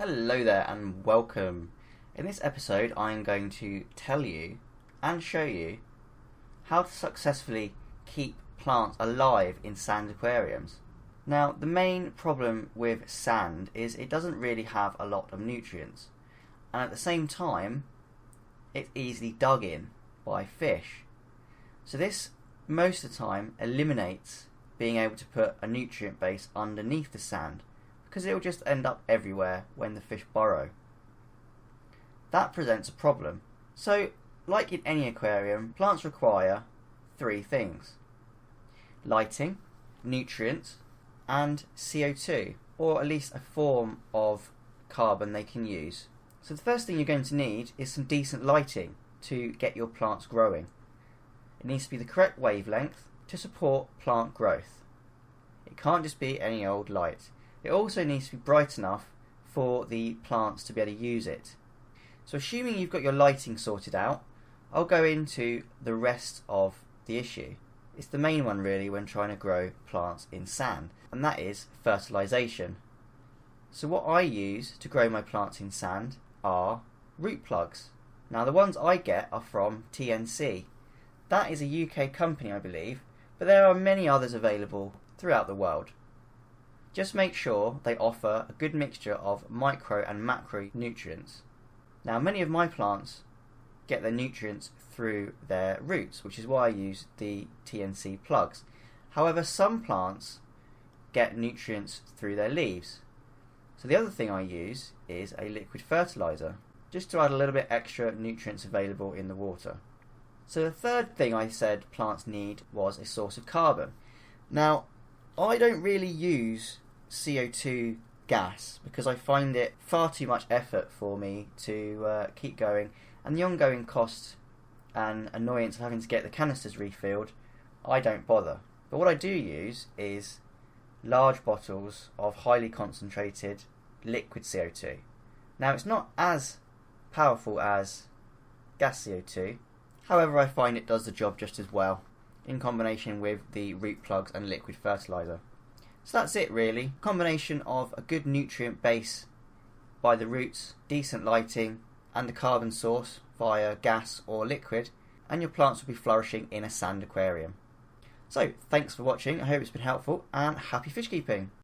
Hello there and welcome. In this episode I'm going to tell you and show you how to successfully keep plants alive in sand aquariums. Now the main problem with sand is it doesn't really have a lot of nutrients, and at the same time it's easily dug in by fish. So this most of the time eliminates being able to put a nutrient base underneath the sand, because it will just end up everywhere when the fish burrow. That presents a problem. So, like in any aquarium, plants require three things: lighting, nutrients, and CO2, or at least a form of carbon they can use. So the first thing you're going to need is some decent lighting to get your plants growing. It needs to be the correct wavelength to support plant growth. It can't just be any old light. It also needs to be bright enough for the plants to be able to use it. So assuming you've got your lighting sorted out, I'll go into the rest of the issue. It's the main one really when trying to grow plants in sand, and that is fertilisation. So what I use to grow my plants in sand are root plugs. Now the ones I get are from TNC. That is a UK company, I believe, but there are many others available throughout the world. Just make sure they offer a good mixture of micro and macro nutrients. Now many of my plants get their nutrients through their roots, which is why I use the TNC plugs. However, some plants get nutrients through their leaves. So the other thing I use is a liquid fertiliser, just to add a little bit extra nutrients available in the water. So the third thing I said plants need was a source of carbon. Now, I don't really use CO2 gas because I find it far too much effort for me to keep going, and the ongoing cost and annoyance of having to get the canisters refilled, I don't bother. But what I do use is large bottles of highly concentrated liquid CO2. Now it's not as powerful as gas CO2, however I find it does the job just as well in combination with the root plugs and liquid fertiliser. So that's it really. Combination of a good nutrient base by the roots, decent lighting, and a carbon source via gas or liquid, and your plants will be flourishing in a sand aquarium. So thanks for watching, I hope it's been helpful, and happy fish keeping!